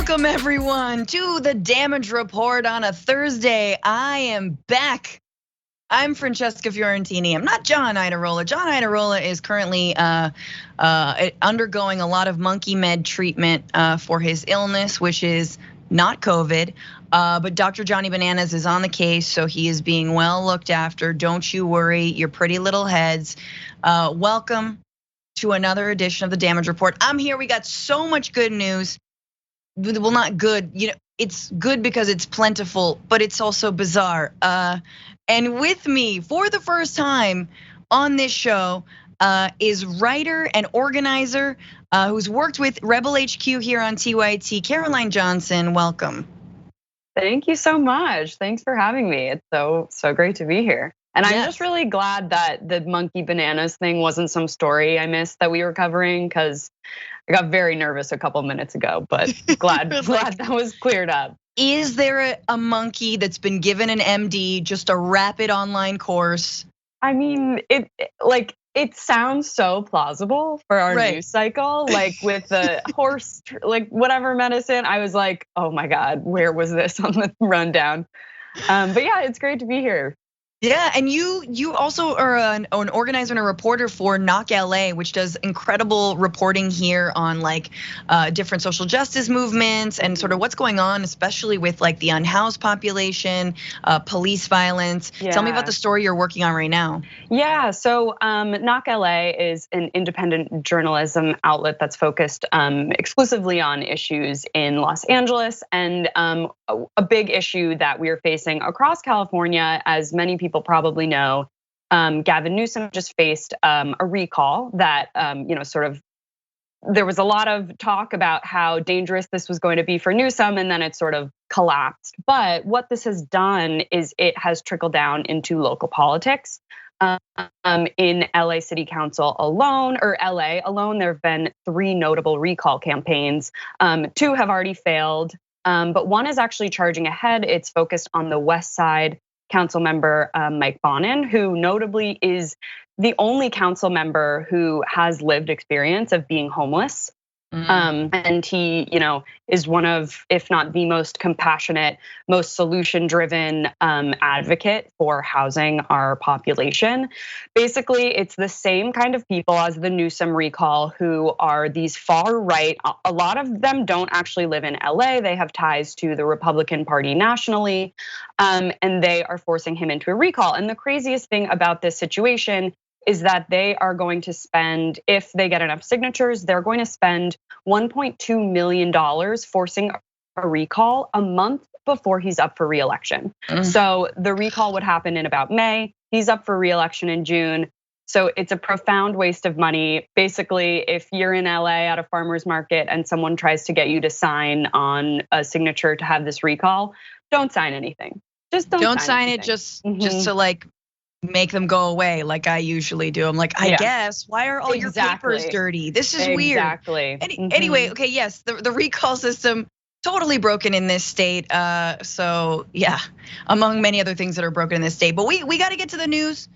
Welcome everyone to the Damage Report on a Thursday. I am back. I'm Francesca Fiorentini. I'm not John Idarola. John Idarola is currently undergoing a lot of monkey med treatment for his illness, which is not COVID. But Dr. Johnny Bananas is on the case, so he is being well looked after. Don't you worry, your pretty little heads. Welcome to another edition of the Damage Report. I'm here. We got so much good news. Well, not good, it's good because it's plentiful, but it's also bizarre. And with me for the first time on this show is writer and organizer who's worked with Rebel HQ here on TYT, Caroline Johnson. Welcome. Thank you so much. Thanks for having me. It's so great to be here. And I'm just really glad that the monkey bananas thing wasn't some story I missed that we were covering, because I got very nervous a couple minutes ago, but glad that was cleared up. Is there a monkey that's been given an MD, just a rapid online course? I mean, it sounds so plausible for our news cycle, like with the horse, like whatever medicine. I was like, oh my God, where was this on the rundown? But yeah, it's great to be here. Yeah, and you also are an organizer and a reporter for Knock LA, which does incredible reporting here on like different social justice movements and sort of what's going on, especially with like the unhoused population, police violence. Yeah. Tell me about the story you're working on right now. Yeah, so Knock LA is an independent journalism outlet that's focused exclusively on issues in Los Angeles, and a big issue that we're facing across California, as many people probably know, Gavin Newsom just faced a recall that, there was a lot of talk about how dangerous this was going to be for Newsom, and then it sort of collapsed. But what this has done is it has trickled down into local politics. In LA City Council alone, or LA alone, there have been 3 notable recall campaigns. 2 have already failed, but one is actually charging ahead. It's focused on the West Side council member Mike Bonin, who notably is the only council member who has lived experience of being homeless. And he, is one of, if not the most compassionate, most solution-driven advocate for housing our population. Basically, it's the same kind of people as the Newsom recall, who are these far right. A lot of them don't actually live in LA. They have ties to the Republican Party nationally, and they are forcing him into a recall. And the craziest thing about this situation is that they are going to spend, if they get enough signatures, they're going to spend $1.2 million forcing a recall a month before he's up for re-election. So the recall would happen in about May. He's up for re-election in June. So it's a profound waste of money. Basically, if you're in LA at a farmer's market and someone tries to get you to sign on a signature to have this recall, don't sign anything. Just don't sign it just to like make them go away like I usually do. I'm like, I guess, why are all your papers dirty? This is weird. Anyway, okay, yes, the recall system totally broken in this state. So yeah, among many other things that are broken in this state. But we got to get to the news.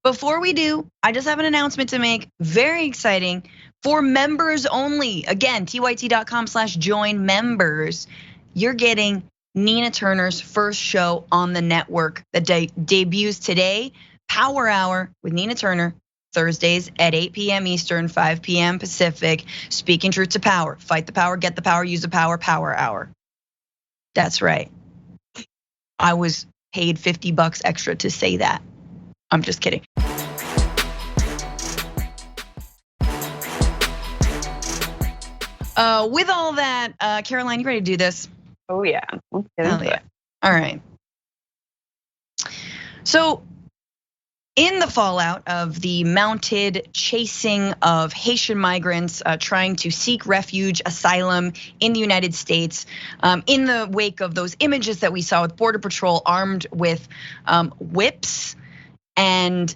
Before we do, I just have an announcement to make. Very exciting for members only. Again, tyt.com/join members. You're getting Nina Turner's first show on the network that debuts today. Power Hour with Nina Turner, Thursdays at 8 p.m. Eastern, 5 p.m. Pacific. Speaking truth to power, fight the power, get the power, use the power, Power Hour. That's right. I was paid $50 extra to say that. I'm just kidding. With all that, Caroline, you ready to do this? Oh yeah, let's get into it. All right. So, in the fallout of the mounted chasing of Haitian migrants trying to seek refuge, asylum in the United States, in the wake of those images that we saw with Border Patrol armed with whips and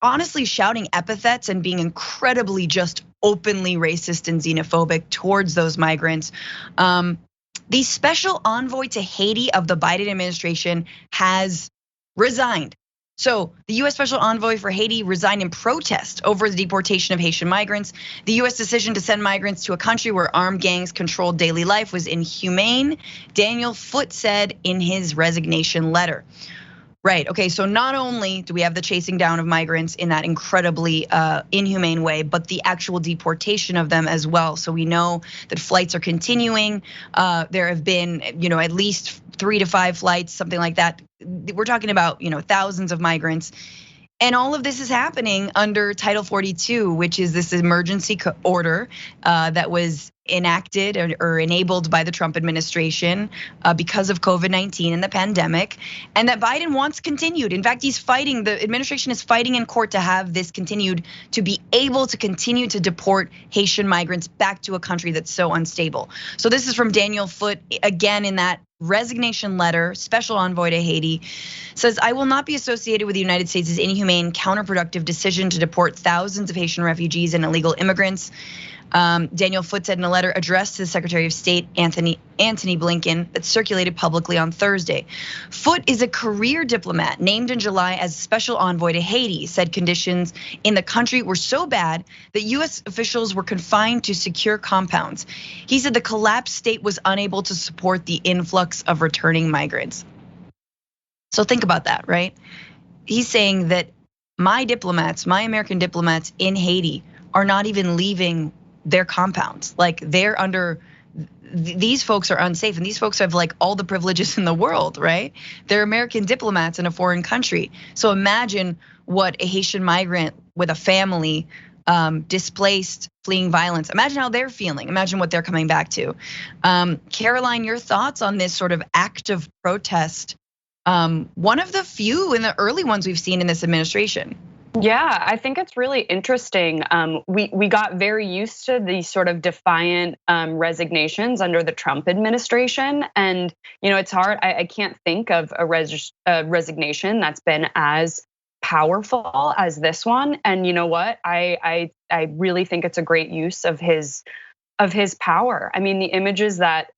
honestly shouting epithets and being incredibly just openly racist and xenophobic towards those migrants, the special envoy to Haiti of the Biden administration has resigned. So the US Special Envoy for Haiti resigned in protest over the deportation of Haitian migrants. The US decision to send migrants to a country where armed gangs controlled daily life was inhumane, Daniel Foote said in his resignation letter. Right, okay, so not only do we have the chasing down of migrants in that incredibly inhumane way, but the actual deportation of them as well. So we know that flights are continuing. There have been, at least 3 to 5 flights, something like that. We're talking about, thousands of migrants. And all of this is happening under Title 42, which is this emergency order that was enacted or enabled by the Trump administration because of COVID-19 and the pandemic, and that Biden wants continued. In fact, the administration is fighting in court to have this continued, to be able to continue to deport Haitian migrants back to a country that's so unstable. So this is from Daniel Foote, again in that resignation letter, special envoy to Haiti, says, I will not be associated with the United States' inhumane, counterproductive decision to deport thousands of Haitian refugees and illegal immigrants. Daniel Foote said in a letter addressed to the Secretary of State, Anthony Blinken, that circulated publicly on Thursday. Foote is a career diplomat named in July as special envoy to Haiti, said conditions in the country were so bad that US officials were confined to secure compounds. He said the collapsed state was unable to support the influx of returning migrants. So think about that, right? He's saying that my American diplomats in Haiti are not even leaving their compounds. Like these folks are unsafe, and these folks have like all the privileges in the world, right? They're American diplomats in a foreign country. So imagine what a Haitian migrant with a family, displaced, fleeing violence. Imagine how they're feeling. Imagine what they're coming back to. Caroline, your thoughts on this sort of act of protest? One of the few in the early ones we've seen in this administration. Yeah, I think it's really interesting. We got very used to these sort of defiant resignations under the Trump administration, and it's hard. I can't think of a resignation that's been as powerful as this one. And you know what? I really think it's a great use of his power. I mean, the images that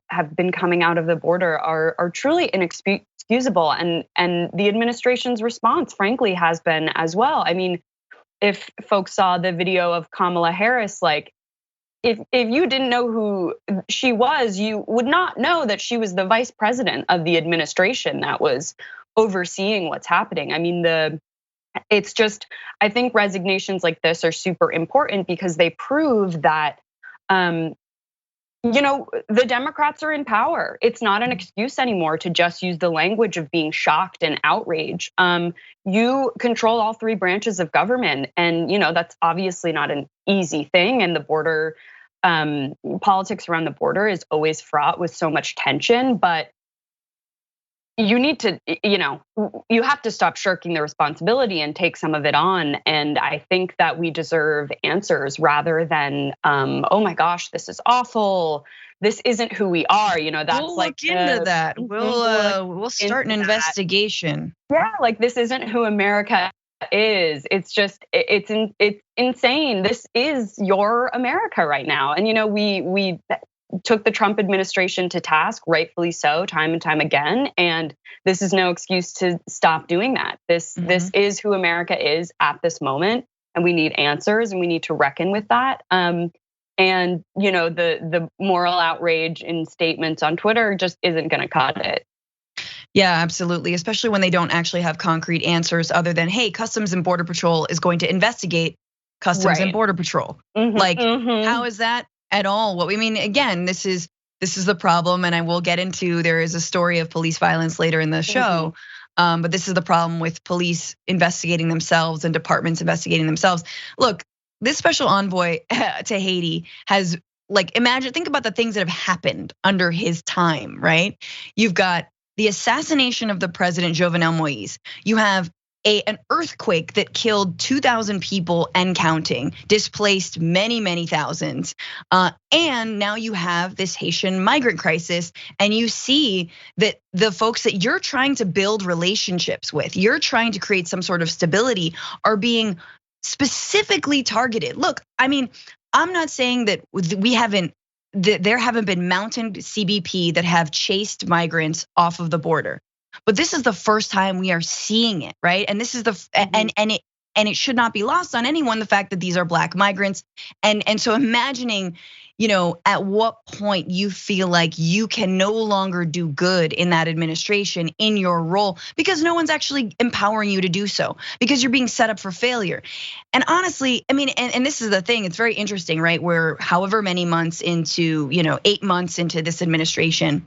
have been coming out of the border are truly inexcusable, and the administration's response, frankly, has been as well. I mean, if folks saw the video of Kamala Harris, like if you didn't know who she was, you would not know that she was the vice president of the administration that was overseeing what's happening. I mean, it's just, I think resignations like this are super important because they prove that the Democrats are in power. It's not an excuse anymore to just use the language of being shocked and outraged. You control all 3 branches of government, and that's obviously not an easy thing. And the border, politics around the border is always fraught with so much tension, but you need to, you have to stop shirking the responsibility and take some of it on. And I think that we deserve answers rather than, oh my gosh, this is awful. This isn't who we are. That's we'll look into that. We'll start an investigation. Yeah, like this isn't who America is. It's just, it's insane. This is your America right now. And we took the Trump administration to task, rightfully so, time and time again. And this is no excuse to stop doing that. This is who America is at this moment, and we need answers, and we need to reckon with that. And the moral outrage in statements on Twitter just isn't going to cut it. Yeah, absolutely. Especially when they don't actually have concrete answers other than, hey, Customs and Border Patrol is going to investigate Customs and Border Patrol. How is that at all? What we mean, again, this is the problem, and I will get into, there is a story of police violence later in the show, but this is the problem with police investigating themselves and departments investigating themselves. Look, this special envoy to Haiti has, think about the things that have happened under his time, right? You've got the assassination of the president, Jovenel Moïse. You have an earthquake that killed 2,000 people and counting, displaced many thousands. And now you have this Haitian migrant crisis, and you see that the folks that you're trying to build relationships with, you're trying to create some sort of stability, are being specifically targeted. Look, I mean, I'm not saying that there haven't been mounted CBP that have chased migrants off of the border. but this is the first time we are seeing it, right? And this is and it should not be lost on anyone, the fact that these are Black migrants. And so imagining, at what point you feel like you can no longer do good in that administration in your role because no one's actually empowering you to do so, because you're being set up for failure. And honestly, I mean, and this is the thing, it's very interesting, right? We're however many months into, 8 months into this administration,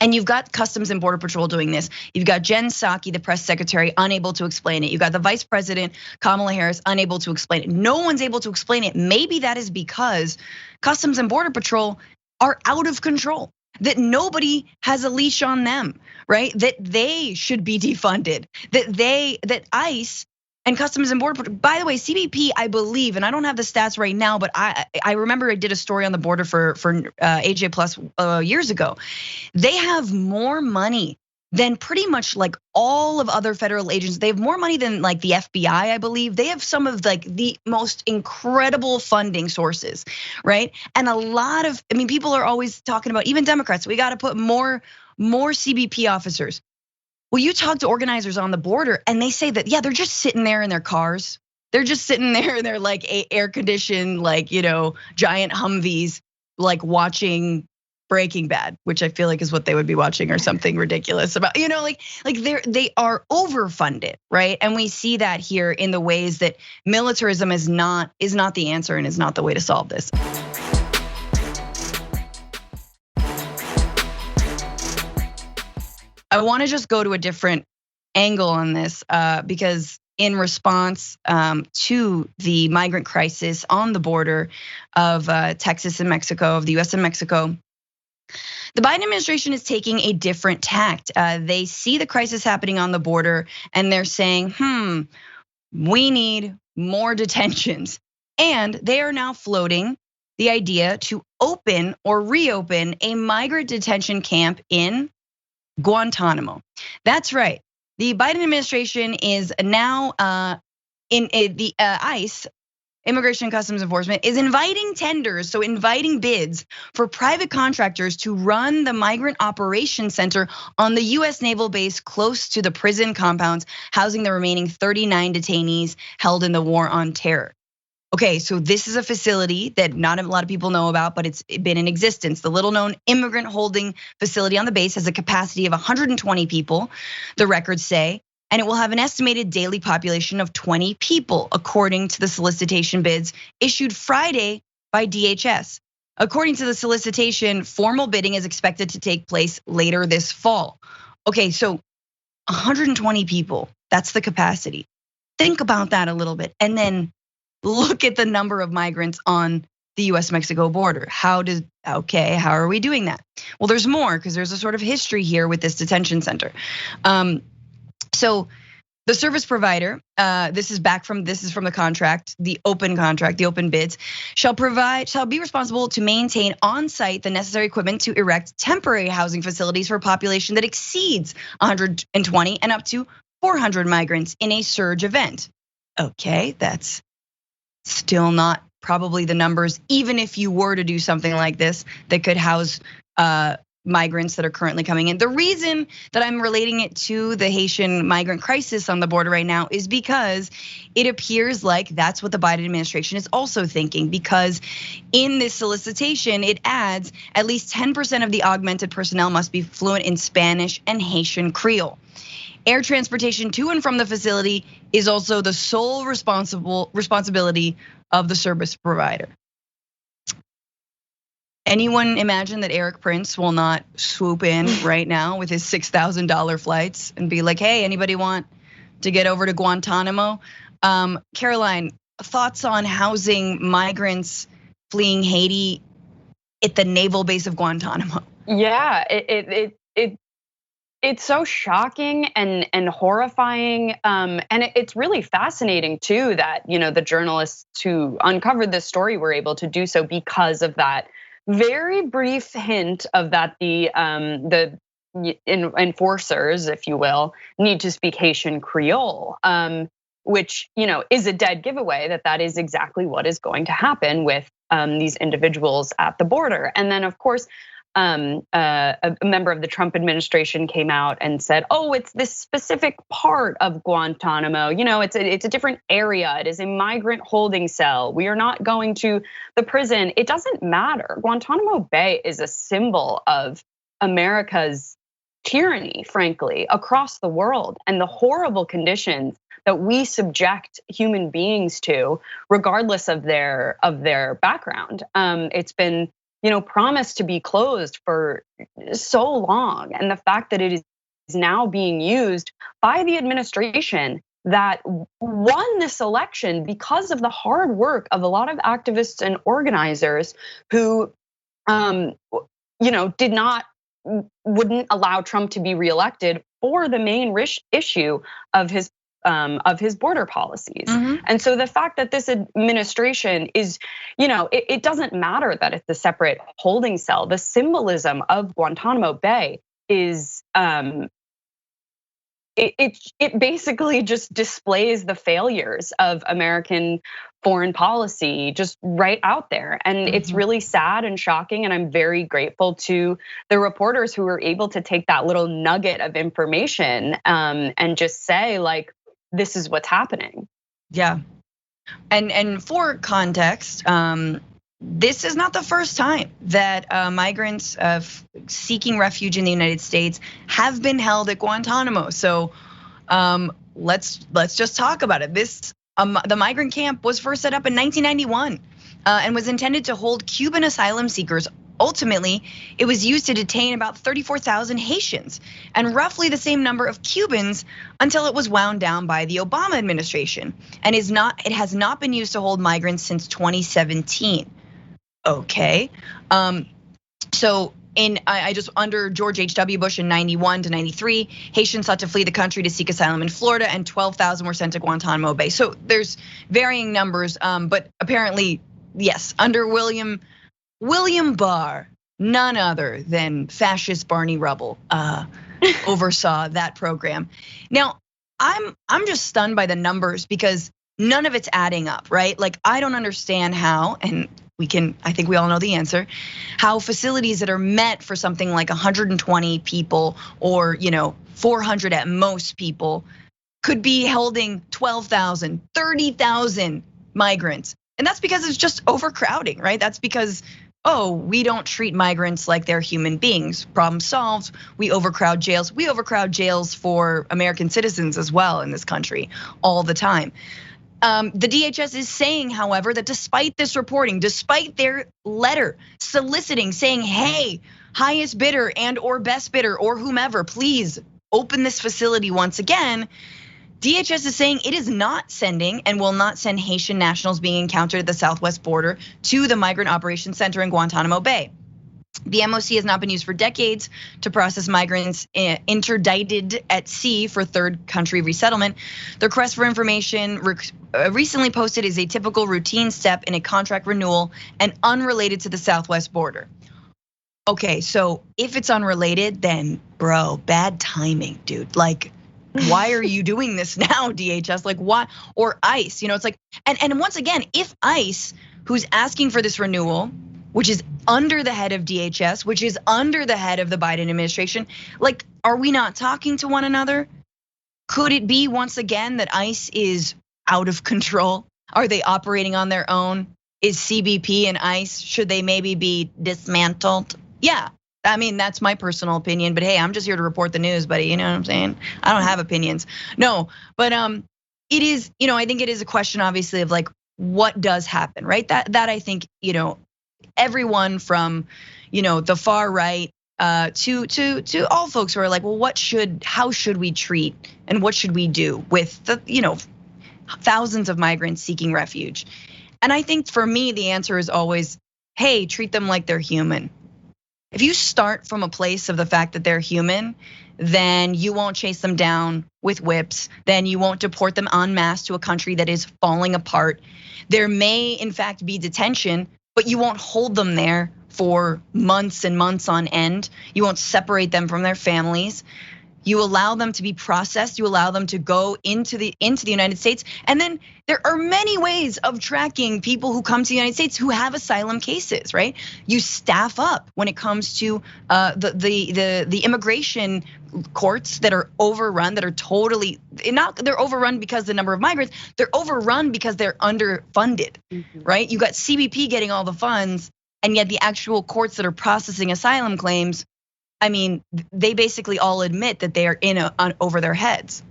and you've got Customs and Border Patrol doing this. You've got Jen Psaki, the press secretary, unable to explain it. You've got the vice president, Kamala Harris, unable to explain it. No one's able to explain it. Maybe that is because Customs and Border Patrol are out of control, that nobody has a leash on them, right? That they should be defunded, that ICE and Customs and Border Patrol, by the way, CBP, I believe, and I don't have the stats right now, but I remember I did a story on the border for AJ Plus years ago. They have more money than pretty much like all of other federal agents. They have more money than like the FBI, I believe. They have some of like the most incredible funding sources, right? And a lot of, people are always talking about, even Democrats, we got to put more CBP officers. Well, you talk to organizers on the border and they say that, yeah, they're just sitting there in their cars. They're just sitting there in their like air conditioned, like, giant Humvees, like watching Breaking Bad, which I feel like is what they would be watching or something ridiculous about, they are overfunded, right? And we see that here in the ways that militarism is not the answer and is not the way to solve this. I want to just go to a different angle on this because in response to the migrant crisis on the border of Texas and Mexico, of the US and Mexico, the Biden administration is taking a different tact. They see the crisis happening on the border and they're saying, we need more detentions. And they are now floating the idea to open or reopen a migrant detention camp in Guantánamo. That's right. The Biden administration is now in the ICE, Immigration and Customs Enforcement, is inviting tenders, so inviting bids for private contractors to run the Migrant Operations Center on the US Naval Base close to the prison compounds housing the remaining 39 detainees held in the war on terror. Okay, so this is a facility that not a lot of people know about, but it's been in existence. The little known immigrant holding facility on the base has a capacity of 120 people, the records say, and it will have an estimated daily population of 20 people, according to the solicitation bids issued Friday by DHS. According to the solicitation, formal bidding is expected to take place later this fall. Okay, so 120 people, that's the capacity. Think about that a little bit, and then look at the number of migrants on the US-Mexico border. How are we doing that? Well, there's more, because there's a sort of history here with this detention center. So the service provider, this is from the contract, the open bids, shall be responsible to maintain on site the necessary equipment to erect temporary housing facilities for a population that exceeds 120 and up to 400 migrants in a surge event. Okay, that's still not probably the numbers, even if you were to do something like this that could house migrants that are currently coming in. The reason that I'm relating it to the Haitian migrant crisis on the border right now is because it appears like that's what the Biden administration is also thinking, because in this solicitation, it adds at least 10% of the augmented personnel must be fluent in Spanish and Haitian Creole. Air transportation to and from the facility is also the sole responsibility of the service provider. Anyone imagine that Eric Prince will not swoop in right now with his $6,000 flights and be like, hey, anybody want to get over to Guantanamo? Caroline, thoughts on housing migrants fleeing Haiti at the naval base of Guantanamo? Yeah, it's so shocking and horrifying, and it's really fascinating too that the journalists who uncovered this story were able to do so because of that very brief hint of that the enforcers, if you will, need to speak Haitian Creole, which is a dead giveaway that is exactly what is going to happen with these individuals at the border. And then of course, a member of the Trump administration came out and said, "Oh, it's this specific part of Guantanamo. It's a different area. It is a migrant holding cell. We are not going to the prison." It doesn't matter. Guantanamo Bay is a symbol of America's tyranny, frankly, across the world, and the horrible conditions that we subject human beings to, regardless of their background. It's been, promised to be closed for so long, and the fact that it is now being used by the administration that won this election because of the hard work of a lot of activists and organizers who, wouldn't allow Trump to be reelected for the main issue of his border policies. And so the fact that this administration is, it doesn't matter that it's a separate holding cell. The symbolism of Guantanamo Bay is, it basically just displays the failures of American foreign policy just right out there. And it's really sad and shocking. And I'm very grateful to the reporters who were able to take that little nugget of information and just say, like, this is what's happening. Yeah. And for context, this is not the first time that migrants seeking refuge in the United States have been held at Guantanamo. So let's just talk about it. The migrant camp was first set up in 1991 and was intended to hold Cuban asylum seekers. Ultimately, it was used to detain about 34,000 Haitians and roughly the same number of Cubans until it was wound down by the Obama administration, and it has not been used to hold migrants since 2017. Okay, so under George H.W. Bush in 91 to 93, Haitians sought to flee the country to seek asylum in Florida, and 12,000 were sent to Guantanamo Bay. So there's varying numbers, but apparently, yes, under William Barr, none other than fascist Barney Rubble, oversaw that program. Now, I'm just stunned by the numbers because none of it's adding up, right? Like, I don't understand how, and I think we all know the answer, how facilities that are meant for something like 120 people or 400 at most people could be holding 12,000, 30,000 migrants. And that's because it's just overcrowding, right? That's because, we don't treat migrants like they're human beings. Problem solved. We overcrowd jails. We overcrowd jails for American citizens as well in this country all the time. The DHS is saying, however, that despite this reporting, despite their letter soliciting, saying, hey, highest bidder and or best bidder or whomever, please open this facility once again, DHS is saying it is not sending and will not send Haitian nationals being encountered at the southwest border to the Migrant Operations Center in Guantanamo Bay. The MOC has not been used for decades to process migrants interdicted at sea for third country resettlement. The request for information recently posted is a typical routine step in a contract renewal and unrelated to the southwest border. Okay, so if it's unrelated, then bro, bad timing, dude. Like, why are you doing this now, DHS? Like, why? Or ICE, it's like, and once again, if ICE, who's asking for this renewal, which is under the head of DHS, which is under the head of the Biden administration, like, are we not talking to one another? Could it be once again that ICE is out of control? Are they operating on their own? Is CBP and ICE, should they maybe be dismantled? Yeah, I mean, that's my personal opinion, but hey, I'm just here to report the news, buddy, you know what I'm saying? I don't have opinions, no, but it is, I think it is a question, obviously, of like, what does happen, right? That I think, everyone from, the far right to all folks who are like, well, how should we treat and what should we do with the, thousands of migrants seeking refuge? And I think for me, the answer is always, hey, treat them like they're human. If you start from a place of the fact that they're human, then you won't chase them down with whips. Then you won't deport them en masse to a country that is falling apart. There may, in fact, be detention, but you won't hold them there for months and months on end. You won't separate them from their families. You allow them to be processed, you allow them to go into the United States. And then there are many ways of tracking people who come to the United States who have asylum cases, right? You staff up when it comes to the immigration courts that are overrun, that are totally they're overrun because the number of migrants, they're overrun because they're underfunded, right? You got CBP getting all the funds, and yet the actual courts that are processing asylum claims, I mean, they basically all admit that they are over their heads.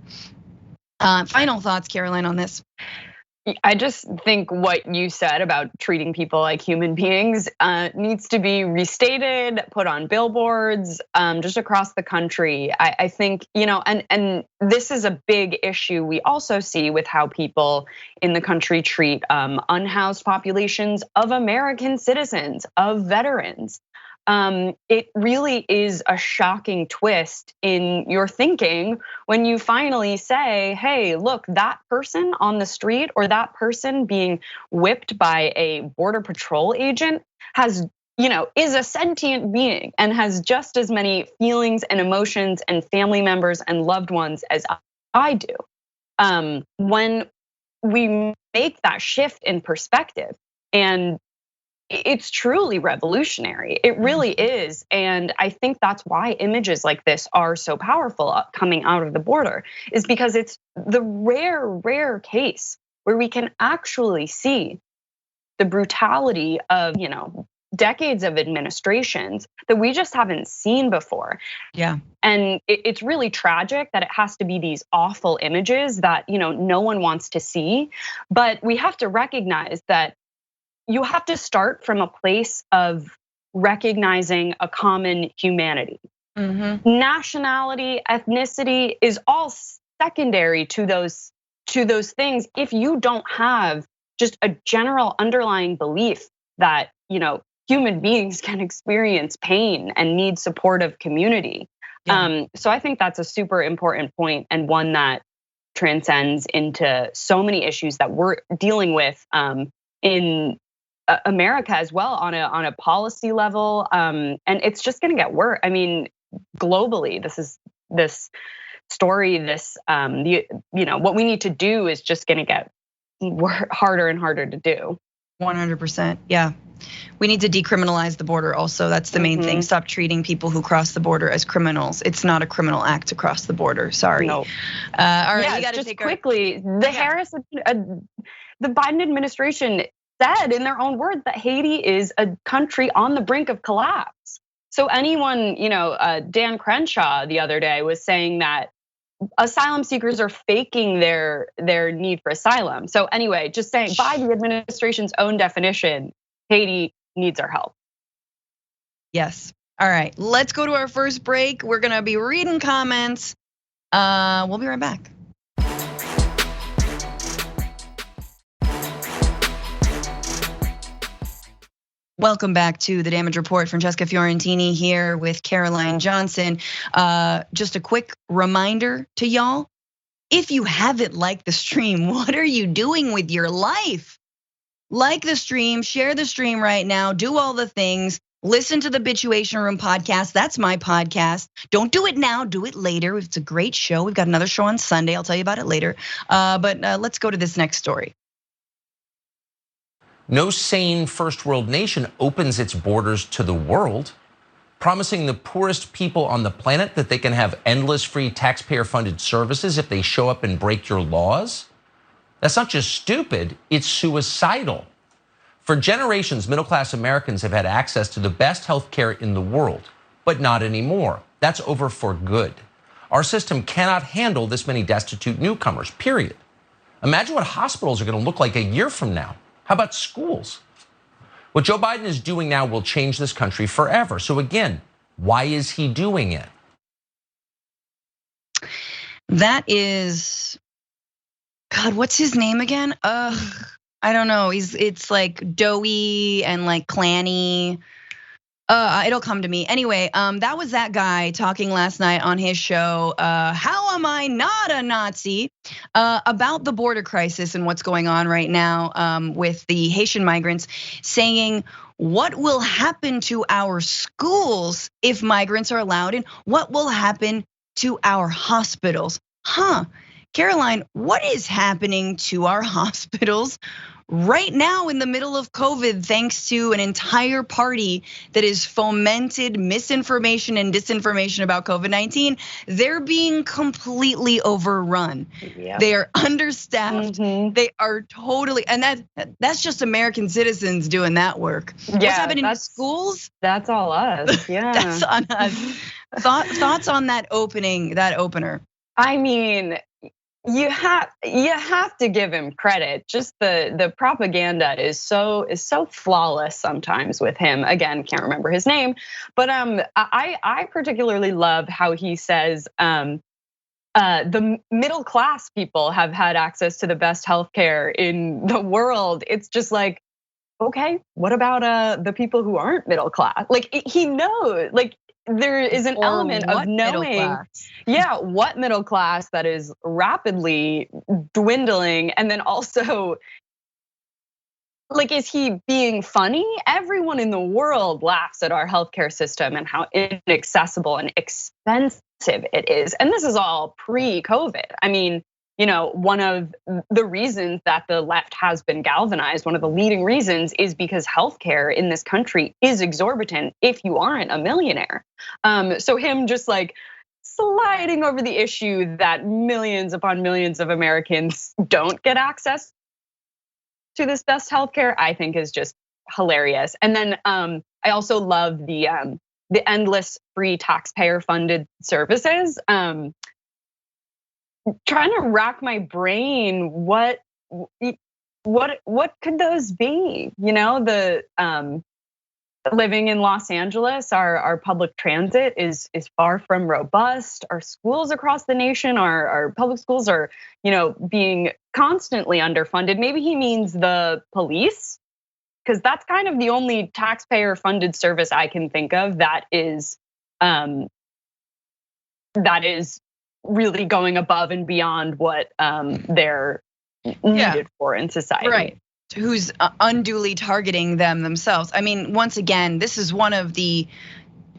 Final thoughts, Caroline, on this? I just think what you said about treating people like human beings needs to be restated, put on billboards, just across the country. I think, and this is a big issue we also see with how people in the country treat unhoused populations of American citizens, of veterans. It really is a shocking twist in your thinking when you finally say, hey, look, that person on the street or that person being whipped by a Border Patrol agent has, is a sentient being and has just as many feelings and emotions and family members and loved ones as I do. When we make that shift in perspective, and it's truly revolutionary. It really is. And I think that's why images like this are so powerful coming out of the border, is because it's the rare case where we can actually see the brutality of, decades of administrations that we just haven't seen before. Yeah. And it's really tragic that it has to be these awful images that, no one wants to see. But we have to recognize that you have to start from a place of recognizing a common humanity. Nationality, ethnicity is all secondary to those things if you don't have just a general underlying belief that, human beings can experience pain and need supportive community. Yeah. So I think that's a super important point, and one that transcends into so many issues that we're dealing with in America as well on a policy level, and it's just going to get worse. I mean, globally, this story, what we need to do is just going to get harder and harder to do. 100%, yeah. We need to decriminalize the border also. That's the main thing. Stop treating people who cross the border as criminals. It's not a criminal act to cross the border. Sorry. No. All right, yeah, we got to take quickly. The Biden administration said in their own words that Haiti is a country on the brink of collapse. So anyone, Dan Crenshaw the other day was saying that asylum seekers are faking their need for asylum. So anyway, just saying, by the administration's own definition, Haiti needs our help. Yes. All right, let's go to our first break. We're gonna be reading comments. We'll be right back. Welcome back to the Damage Report. Francesca Fiorentini here with Caroline Johnson. Just a quick reminder to y'all, if you haven't liked the stream, what are you doing with your life? Like the stream, share the stream right now, do all the things. Listen to the Bituation Room podcast. That's my podcast. Don't do it now, do it later. It's a great show. We've got another show on Sunday. I'll tell you about it later. But let's go to this next story. No sane first world nation opens its borders to the world, promising the poorest people on the planet that they can have endless free taxpayer-funded services if they show up and break your laws. That's not just stupid, it's suicidal. For generations, middle-class Americans have had access to the best health care in the world, but not anymore. That's over for good. Our system cannot handle this many destitute newcomers, period. Imagine what hospitals are going to look like a year from now. How about schools? What Joe Biden is doing now will change this country forever. So again, why is he doing it? That is, God, what's his name again? I don't know. It's like doughy and like clanny. It'll come to me. Anyway, that was that guy talking last night on his show, How Am I Not a Nazi? About the border crisis and what's going on right now with the Haitian migrants, saying what will happen to our schools if migrants are allowed in? What will happen to our hospitals. Caroline, what is happening to our hospitals right now in the middle of COVID, thanks to an entire party that has fomented misinformation and disinformation about COVID-19? They're being completely overrun. Yep. They are understaffed. They are totally, and that's just American citizens doing that work. Yeah, what's happening in schools? That's all us. Yeah, that's on us. Thoughts on that opener? I mean, you have to give him credit. Just the propaganda is so flawless sometimes with him. Again, can't remember his name, but I particularly love how he says the middle class people have had access to the best healthcare in the world. It's just like, okay, what about the people who aren't middle class? Like he knows, like. There is an element of knowing, what middle class that is rapidly dwindling, and then also, like, is he being funny? Everyone in the world laughs at our healthcare system and how inaccessible and expensive it is, and this is all pre-COVID. I mean, one of the reasons that the left has been galvanized, one of the leading reasons, is because healthcare in this country is exorbitant if you aren't a millionaire. So him just like sliding over the issue that millions upon millions of Americans don't get access to this best healthcare, I think is just hilarious. And then I also love the endless free taxpayer funded services. Trying to rack my brain, what could those be? The living in Los Angeles, our public transit is far from robust. Our schools across the nation, our public schools are, being constantly underfunded. Maybe he means the police, because that's kind of the only taxpayer funded service I can think of that is really going above and beyond what they're needed for in society. Right. Who's unduly targeting themselves. I mean, once again, this is one of the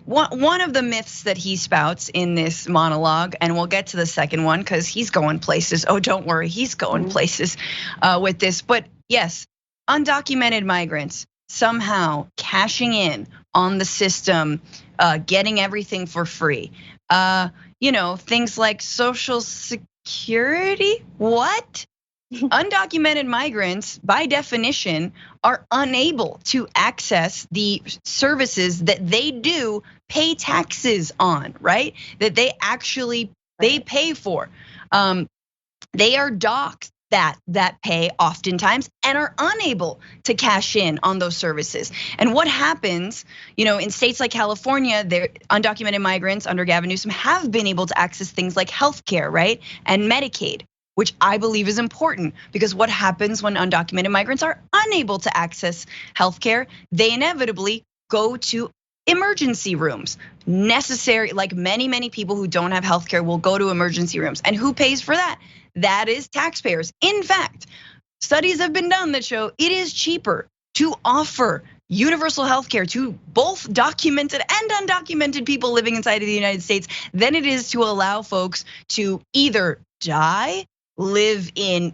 myths that he spouts in this monologue, and we'll get to the second one because he's going places. Oh, don't worry, he's going places with this. But yes, undocumented migrants somehow cashing in on the system, getting everything for free. Things like Social Security. What? Undocumented migrants, by definition, are unable to access the services that they do pay taxes on, right? That they actually they pay for. They are docked that pay oftentimes and are unable to cash in on those services. And what happens, in states like California, their undocumented migrants under Gavin Newsom have been able to access things like healthcare, right? And Medicaid, which I believe is important, because what happens when undocumented migrants are unable to access healthcare? They inevitably go to emergency rooms. Necessary, like many people who don't have healthcare will go to emergency rooms. And who pays for that? That is taxpayers. In fact, studies have been done that show it is cheaper to offer universal healthcare to both documented and undocumented people living inside of the United States than it is to allow folks to either die, live in,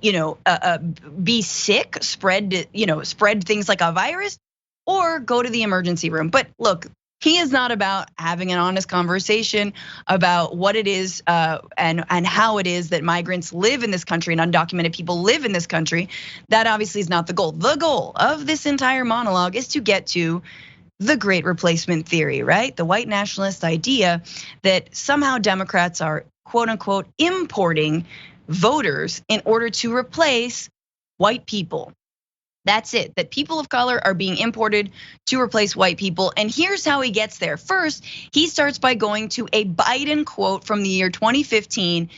be sick, spread things like a virus, or go to the emergency room. But look, he is not about having an honest conversation about what it is and how it is that migrants live in this country and undocumented people live in this country. That obviously is not the goal. The goal of this entire monologue is to get to the great replacement theory, right? The white nationalist idea that somehow Democrats are quote unquote importing voters in order to replace white people. That's it, that people of color are being imported to replace white people. And here's how he gets there. First, he starts by going to a Biden quote from the year 2015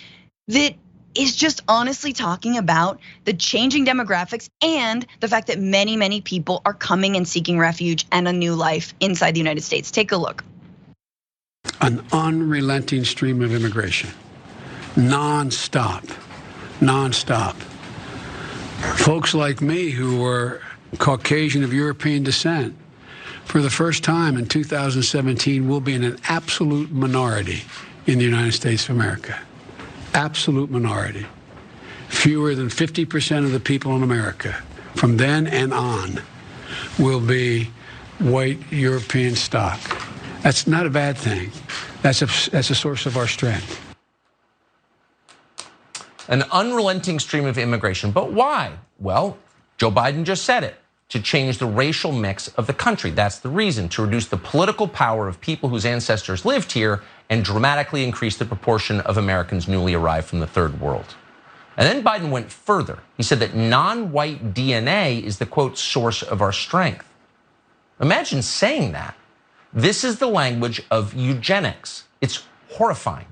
that is just honestly talking about the changing demographics and the fact that many people are coming and seeking refuge and a new life inside the United States. Take a look. An unrelenting stream of immigration, nonstop. Folks like me who were Caucasian of European descent, for the first time in 2017, will be in an absolute minority in the United States of America. Absolute minority. Fewer than 50% of the people in America from then and on will be white European stock. That's not a bad thing. That's a source of our strength. An unrelenting stream of immigration. But why? Well, Joe Biden just said it. To change the racial mix of the country. That's the reason, to reduce the political power of people whose ancestors lived here and dramatically increase the proportion of Americans newly arrived from the third world. And then Biden went further. He said that non-white DNA is the, quote, source of our strength. Imagine saying that. This is the language of eugenics. It's horrifying.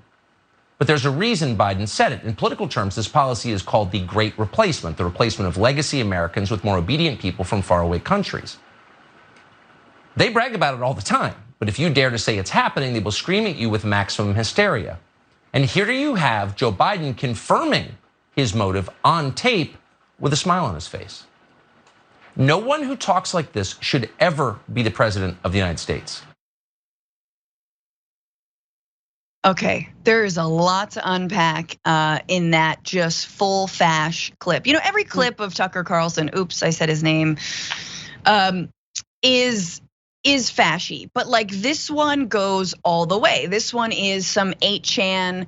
But there's a reason Biden said it. In political terms, this policy is called the Great Replacement, the replacement of legacy Americans with more obedient people from faraway countries. They brag about it all the time, but if you dare to say it's happening, they will scream at you with maximum hysteria. And here you have Joe Biden confirming his motive on tape with a smile on his face. No one who talks like this should ever be the president of the United States. Okay, there is a lot to unpack in that just full fash clip. You know, every clip of Tucker Carlson, oops, I said his name, is fashy, but like this one goes all the way. This one is some 8chan,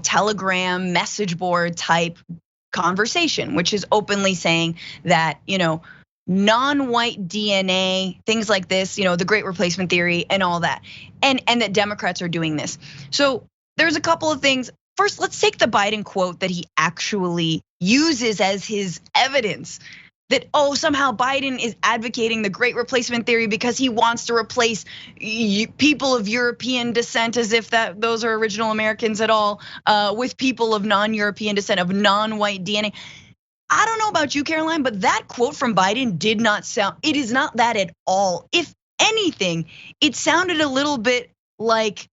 Telegram message board type conversation, which is openly saying that, non-white DNA, things like this, the Great Replacement theory and all that, and that Democrats are doing this. So there's a couple of things. First, let's take the Biden quote that he actually uses as his evidence that, somehow Biden is advocating the Great Replacement theory because he wants to replace people of European descent, as if those are original Americans at all, with people of non-European descent, of non-white DNA. I don't know about you, Caroline, but that quote from Biden did not sound, it is not that at all. If anything, it sounded a little bit like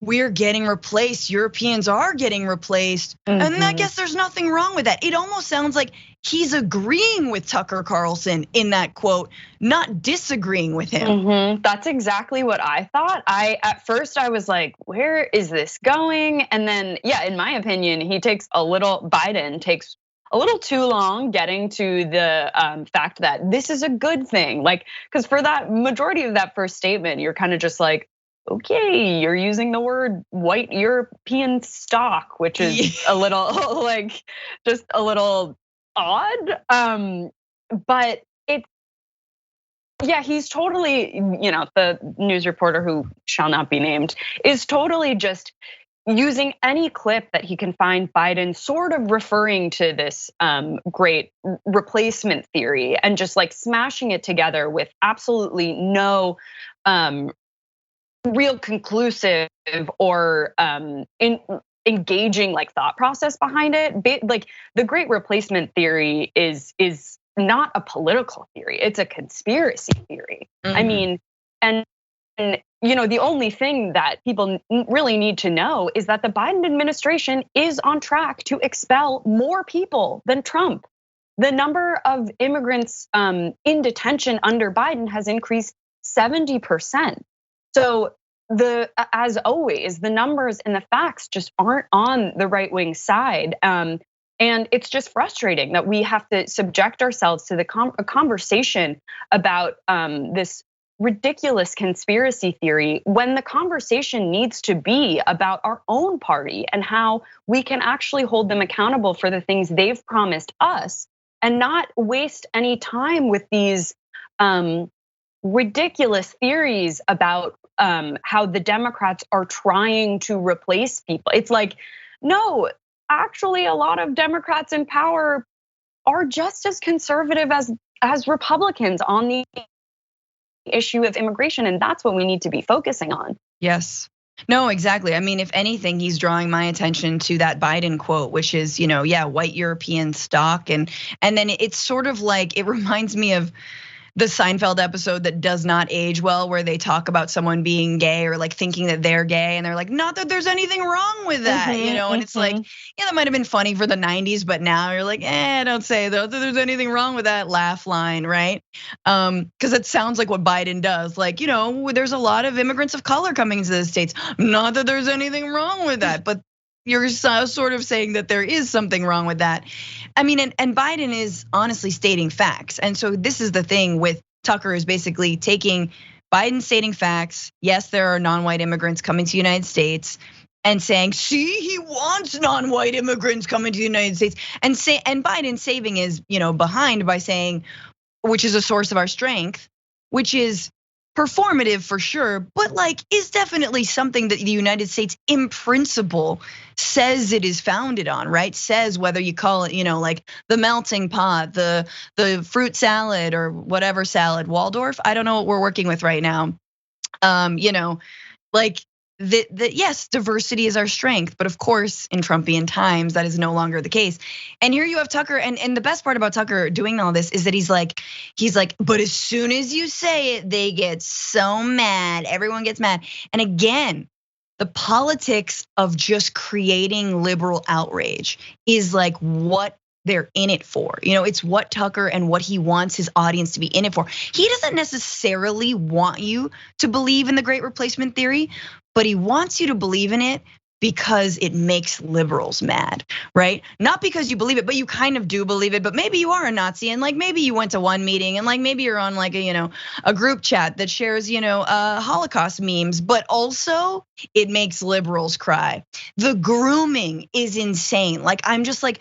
we're getting replaced, Europeans are getting replaced. And I guess there's nothing wrong with that. It almost sounds like he's agreeing with Tucker Carlson in that quote, not disagreeing with him. That's exactly what I thought. At first I was like, where is this going? And then, yeah, in my opinion, Biden takes a little too long getting to the fact that this is a good thing. Like, because for that majority of that first statement, you're kind of just like, okay, you're using the word white European stock, which is a little like just a little odd. But he's totally, the news reporter who shall not be named is totally just using any clip that he can find Biden sort of referring to this Great Replacement theory and just like smashing it together with absolutely no real conclusive or engaging like thought process behind it. Like the Great Replacement theory is not a political theory, it's a conspiracy theory. I mean, and the only thing that people really need to know is that the Biden administration is on track to expel more people than Trump. The number of immigrants in detention under Biden has increased 70%. So as always, the numbers and the facts just aren't on the right wing side. And it's just frustrating that we have to subject ourselves to a conversation about this ridiculous conspiracy theory when the conversation needs to be about our own party and how we can actually hold them accountable for the things they've promised us and not waste any time with these ridiculous theories about how the Democrats are trying to replace people. It's like, no, actually a lot of Democrats in power are just as conservative as Republicans on the issue of immigration, and that's what we need to be focusing on. Yes. No, exactly. I mean, if anything, he's drawing my attention to that Biden quote, which is, white European stock. And then it's sort of like, it reminds me of the Seinfeld episode that does not age well, where they talk about someone being gay or like thinking that they're gay, and they're like, not that there's anything wrong with that, and it's like, yeah, that might have been funny for the 90s, but now you're like, don't say that there's anything wrong with that laugh line, right? Because it sounds like what Biden does, like, there's a lot of immigrants of color coming into the States, not that there's anything wrong with that, but you're sort of saying that there is something wrong with that. I mean, and Biden is honestly stating facts. And so this is the thing with Tucker, is basically taking Biden stating facts. Yes, there are non-white immigrants coming to the United States, and saying, see, he wants non-white immigrants coming to the United States. And Biden saving his, behind by saying, which is a source of our strength, which is performative for sure, but like is definitely something that the United States in principle says it is founded on, right? Says whether you call it, like the melting pot, the fruit salad or whatever salad, Waldorf. I don't know what we're working with right now. Like yes, diversity is our strength, but of course, in Trumpian times, that is no longer the case. And here you have Tucker, and the best part about Tucker doing all this is that he's like, but as soon as you say it, they get so mad. Everyone gets mad. And again, the politics of just creating liberal outrage is like what they're in it for. It's what Tucker and what he wants his audience to be in it for. He doesn't necessarily want you to believe in the Great Replacement Theory, but he wants you to believe in it because it makes liberals mad, right? Not because you believe it, but you kind of do believe it, but maybe you are a Nazi, and like maybe you went to one meeting, and like maybe you're on like a group chat that shares Holocaust memes, but also it makes liberals cry. The grooming is insane. Like I'm just like,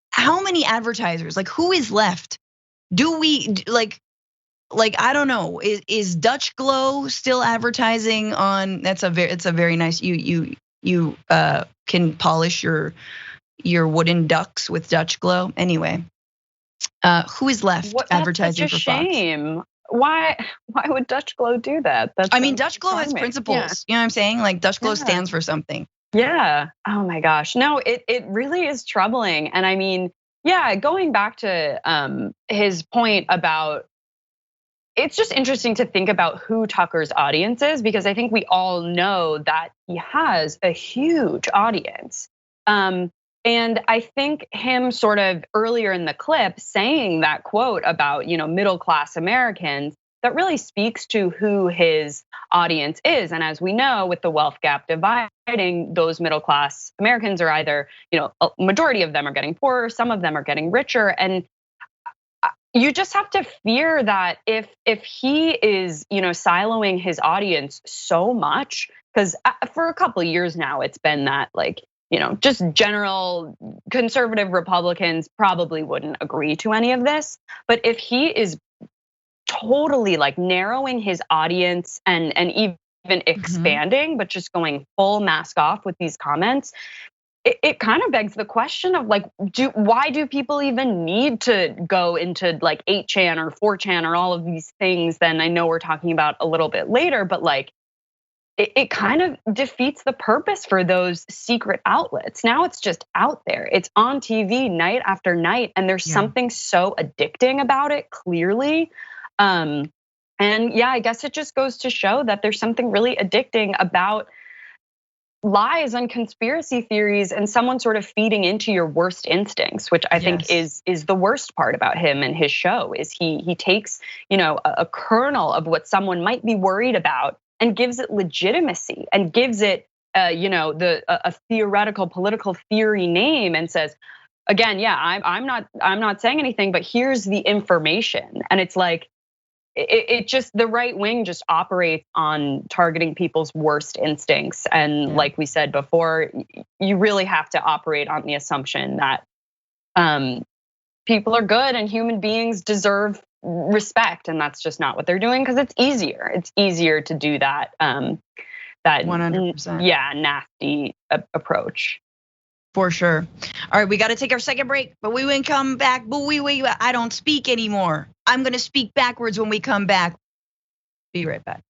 how many advertisers, like who is left? Do we like I don't know, is Dutch Glow still advertising on? It's a very nice, you can polish your wooden ducks with Dutch Glow. Anyway, who is left advertising for Fox? That's such a shame. Why would Dutch Glow do that? I mean, Dutch Glow has principles. Yeah. You know what I'm saying? Like Dutch Glow stands for something. Yeah. Oh my gosh. No, it really is troubling. And I mean, yeah, going back to his point about, it's just interesting to think about who Tucker's audience is, because I think we all know that he has a huge audience. And I think him sort of earlier in the clip saying that quote about, middle-class Americans, that really speaks to who his audience is. And as we know, with the wealth gap dividing, those middle-class Americans are either, a majority of them are getting poorer, some of them are getting richer. And you just have to fear that if he is, siloing his audience so much, because for a couple of years now, it's been that like, just general conservative Republicans probably wouldn't agree to any of this. But if he is totally like narrowing his audience and even expanding, but just going full mask off with these comments, it kind of begs the question of like, why do people even need to go into like 8chan or 4chan or all of these things? Then I know we're talking about a little bit later, but like, it kind of defeats the purpose for those secret outlets. Now it's just out there. It's on TV night after night, and there's something so addicting about it, clearly. And yeah, I guess it just goes to show that there's something really addicting about lies and conspiracy theories and someone sort of feeding into your worst instincts, which I think is the worst part about him and his show, is he takes, a kernel of what someone might be worried about and gives it legitimacy and gives it, a theoretical political theory name and says, again, yeah, I'm not saying anything, but here's the information. And it's like, it just, the right wing just operates on targeting people's worst instincts. And like we said before, you really have to operate on the assumption that people are good and human beings deserve respect. And that's just not what they're doing, because it's easier. It's easier to do that, that 100%. Yeah, nasty approach. For sure. All right, we got to take our second break, but we will come back. But I don't speak anymore. I'm going to speak backwards when we come back. Be right back.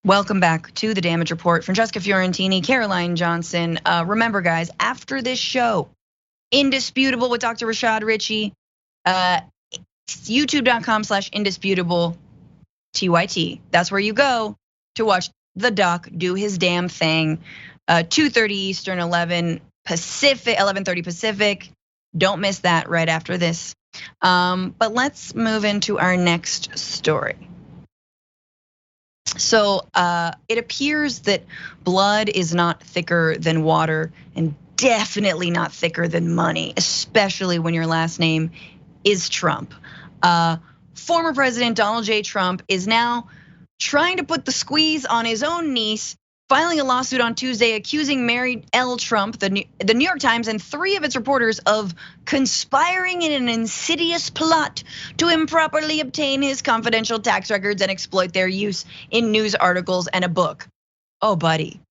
Welcome back to the Damage Report. Francesca Fiorentini, Caroline Johnson. Remember, guys, after this show, Indisputable with Dr. Rashad Ritchie, youtube.com/indisputable TYT. That's where you go to watch the doc do his damn thing. 2:30 Eastern, 11:30 Pacific. Don't miss that right after this. But let's move into our next story. So it appears that blood is not thicker than water and definitely not thicker than money, especially when your last name is Trump. Former President Donald J. Trump is now trying to put the squeeze on his own niece, filing a lawsuit on Tuesday accusing Mary L. Trump, the New York Times, and 3 of its reporters of conspiring in an insidious plot to improperly obtain his confidential tax records and exploit their use in news articles and a book. Oh, buddy,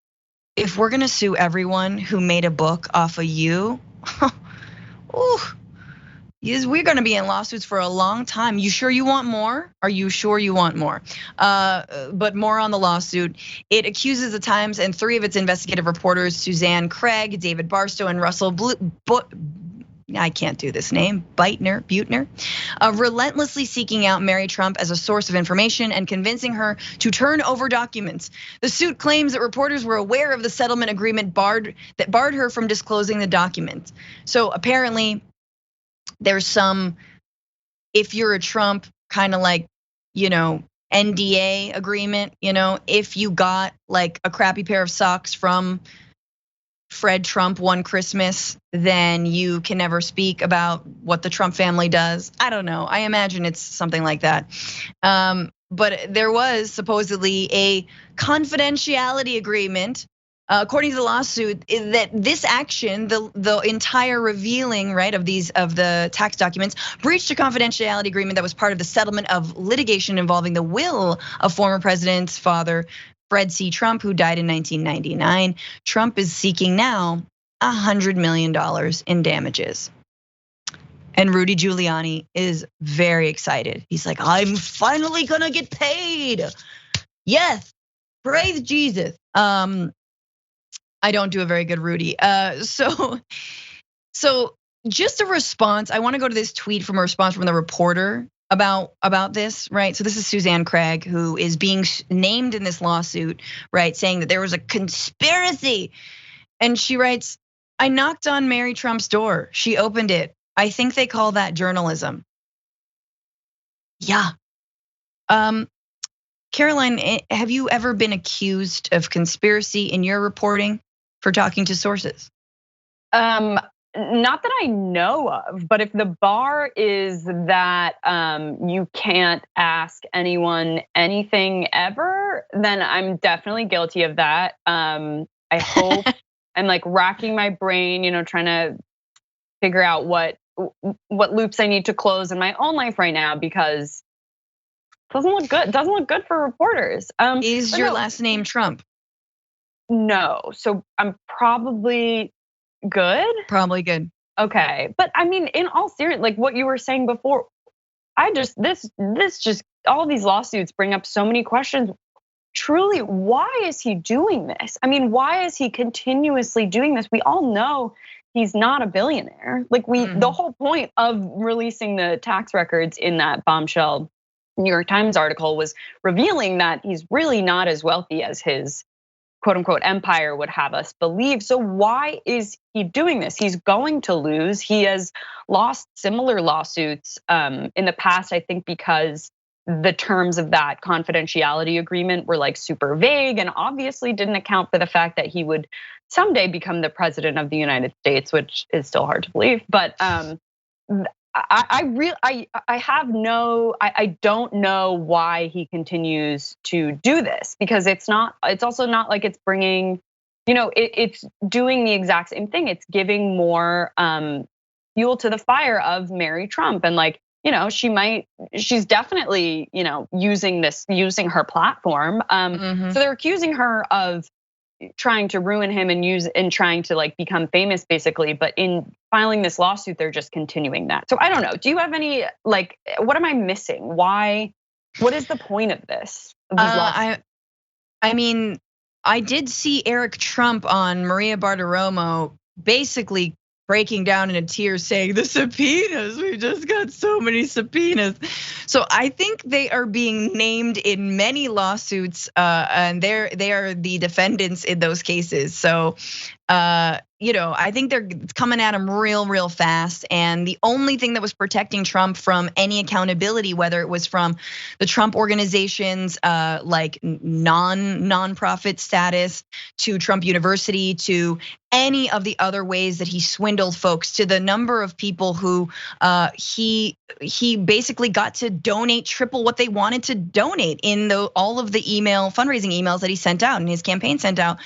if we're gonna sue everyone who made a book off of you, we're gonna be in lawsuits for a long time. You sure you want more? Are you sure you want more? But more on the lawsuit. It accuses the Times and 3 of its investigative reporters, Suzanne Craig, David Barstow, and Russell I can't do this name, Butner, of relentlessly seeking out Mary Trump as a source of information and convincing her to turn over documents. The suit claims that reporters were aware of the settlement agreement that barred her from disclosing the documents. So apparently, there's some, if you're a Trump, kind of like, NDA agreement, if you got like a crappy pair of socks from Fred Trump one Christmas, then you can never speak about what the Trump family does. I don't know, I imagine it's something like that. But there was supposedly a confidentiality agreement, according to the lawsuit, that this action, the entire revealing, right, of the tax documents, breached a confidentiality agreement that was part of the settlement of litigation involving the will of former president's father, Fred C. Trump, who died in 1999. Trump is seeking now $100 million in damages. And Rudy Giuliani is very excited. He's like, I'm finally gonna get paid. Yes, praise Jesus. I don't do a very good Rudy. So just a response. I want to go to this tweet from a response from the reporter about this, right? So this is Suzanne Craig, who is being named in this lawsuit, right? Saying that there was a conspiracy. And she writes, I knocked on Mary Trump's door. She opened it. I think they call that journalism. Yeah. Caroline, have you ever been accused of conspiracy in your reporting for talking to sources? Not that I know of, but if the bar is that you can't ask anyone anything ever, then I'm definitely guilty of that. I hope I'm like racking my brain, trying to figure out what loops I need to close in my own life right now, because it doesn't look good. It doesn't look good for reporters. Is your last name Trump? No, so I'm probably good. Probably good. Okay, but I mean, in all seriousness, like what you were saying before, this just all these lawsuits bring up so many questions. Truly, why is he doing this? I mean, why is he continuously doing this? We all know he's not a billionaire. Like the whole point of releasing the tax records in that bombshell New York Times article was revealing that he's really not as wealthy as his quote unquote empire would have us believe. So why is he doing this? He's going to lose. He has lost similar lawsuits in the past, I think, because the terms of that confidentiality agreement were like super vague and obviously didn't account for the fact that he would someday become the president of the United States, which is still hard to believe. But I don't know why he continues to do this, because it's also not like it's bringing, it's doing the exact same thing. It's giving more fuel to the fire of Mary Trump. And like, she's definitely, using her platform. So they're accusing her of trying to ruin him and trying to like become famous basically, but in filing this lawsuit, they're just continuing that. So I don't know. Do you have any, like, what am I missing? What is the point of this? I I mean, I did see Eric Trump on Maria Bartiromo basically breaking down in a tear saying, the subpoenas, we just got so many subpoenas. So I think they are being named in many lawsuits, and they are the defendants in those cases. So I think they're coming at him real fast. And the only thing that was protecting Trump from any accountability, whether it was from the Trump organizations, like non-profit status, to Trump University, to any of the other ways that he swindled folks, to the number of people who he basically got to donate triple what they wanted to donate in all of the fundraising emails that he sent out and his campaign sent out.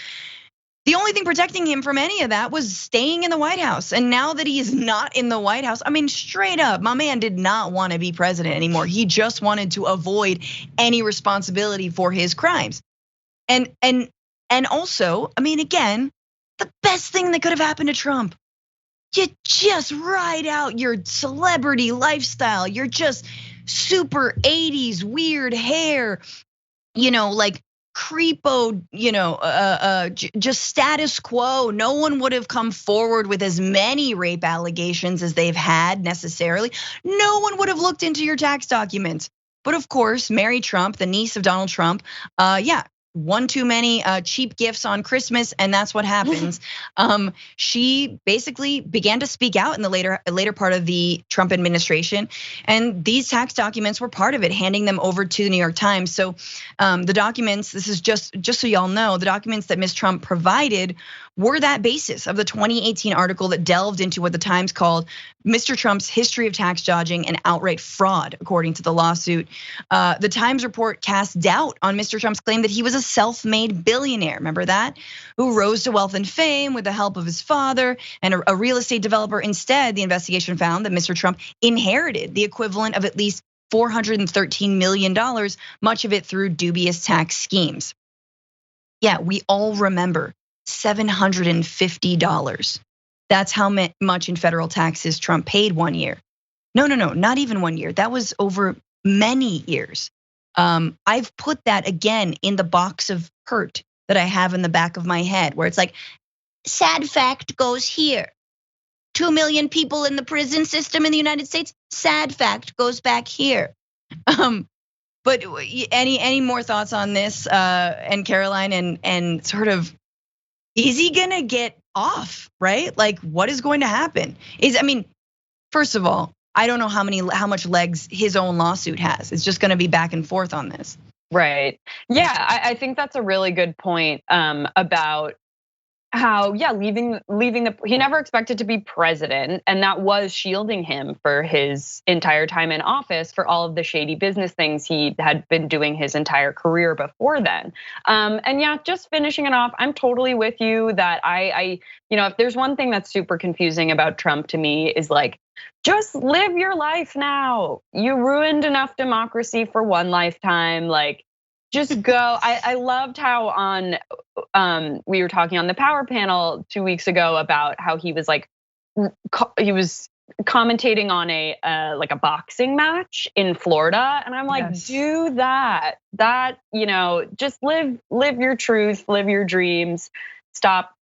The only thing protecting him from any of that was staying in the White House. And now that he is not in the White House, I mean, straight up, my man did not want to be president anymore. He just wanted to avoid any responsibility for his crimes. And also, I mean, again, the best thing that could have happened to Trump, you just ride out your celebrity lifestyle. You're just super 80s weird hair, like creepo, just status quo. No one would have come forward with as many rape allegations as they've had necessarily. No one would have looked into your tax documents. But of course, Mary Trump, the niece of Donald Trump, one too many cheap gifts on Christmas, and that's what happens. She basically began to speak out in the later part of the Trump administration, and these tax documents were part of it, handing them over to the New York Times. So the documents, this is just so y'all know, the documents that Ms. Trump provided were that basis of the 2018 article that delved into what the Times called Mr. Trump's history of tax dodging and outright fraud, according to the lawsuit. The Times report cast doubt on Mr. Trump's claim that he was a self-made billionaire, remember that? Who rose to wealth and fame with the help of his father and a real estate developer. Instead, the investigation found that Mr. Trump inherited the equivalent of at least $413 million, much of it through dubious tax schemes. Yeah, we all remember $750. That's how much in federal taxes Trump paid 1 year. No, not even 1 year. That was over many years. I've put that again in the box of hurt that I have in the back of my head, where it's like, sad fact goes here. 2 million people in the prison system in the United States, sad fact goes back here. But any more thoughts on this, and Caroline, and sort of, is he gonna get off, right? Like, what is going to happen? First of all, I don't know how much legs his own lawsuit has. It's just gonna be back and forth on this. Right. Yeah, I think that's a really good point about how, leaving he never expected to be president, and that was shielding him for his entire time in office for all of the shady business things he had been doing his entire career before then. And yeah, just finishing it off, I'm totally with you that if there's one thing that's super confusing about Trump to me is like, just live your life now. You ruined enough democracy for one lifetime. Like, just go. I loved how we were talking on the Power panel 2 weeks ago about how he was commentating on a boxing match in Florida, and I'm like, yes. Do that. Just live your truth, live your dreams. Stop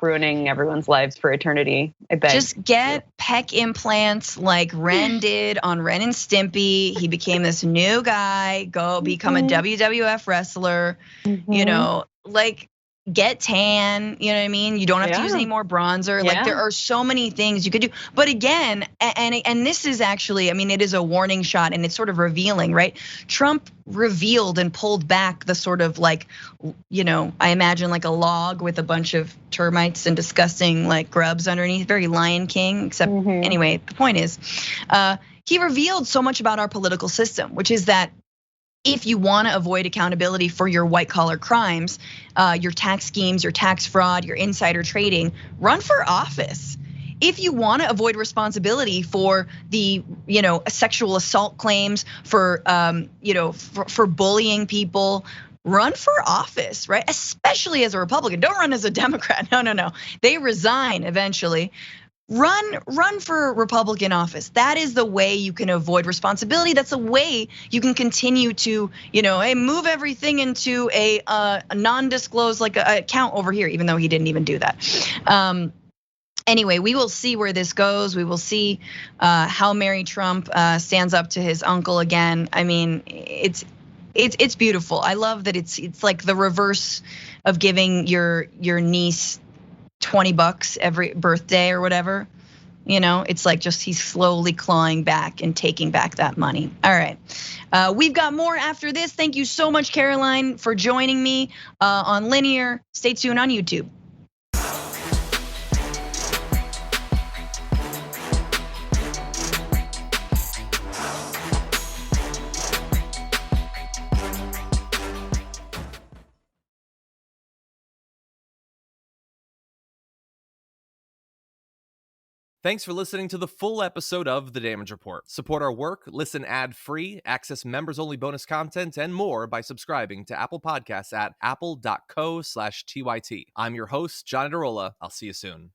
ruining everyone's lives for eternity. I beg. Just get pec implants like Ren did on Ren and Stimpy. He became this new guy. Go become a WWF wrestler. Like, get tan, you know what I mean? You don't have to use any more bronzer. Like, there are so many things you could do. But again, and this is actually, it is a warning shot and it's sort of revealing, right? Trump revealed and pulled back the sort of like, I imagine like a log with a bunch of termites and disgusting like grubs underneath, very Lion King, except anyway, the point is, he revealed so much about our political system, which is that if you want to avoid accountability for your white collar crimes, your tax schemes, your tax fraud, your insider trading, run for office. If you want to avoid responsibility for the, sexual assault claims, for bullying people, run for office, right? Especially as a Republican. Don't run as a Democrat. No. They resign eventually. run for Republican office. That is the way you can avoid responsibility. That's the way you can continue to, hey, move everything into a non-disclosed like a account over here, even though he didn't even do that. Anyway, we will see where this goes. We will see how Mary Trump stands up to his uncle again. I mean, it's beautiful. I love that it's like the reverse of giving your niece $20 every birthday or whatever. It's like just he's slowly clawing back and taking back that money. All right, we've got more after this. Thank you so much, Caroline, for joining me on Linear. Stay tuned on YouTube. Thanks for listening to the full episode of The Damage Report. Support our work, listen ad-free, access members-only bonus content, and more by subscribing to Apple Podcasts at apple.co/TYT. I'm your host, John Adarola. I'll see you soon.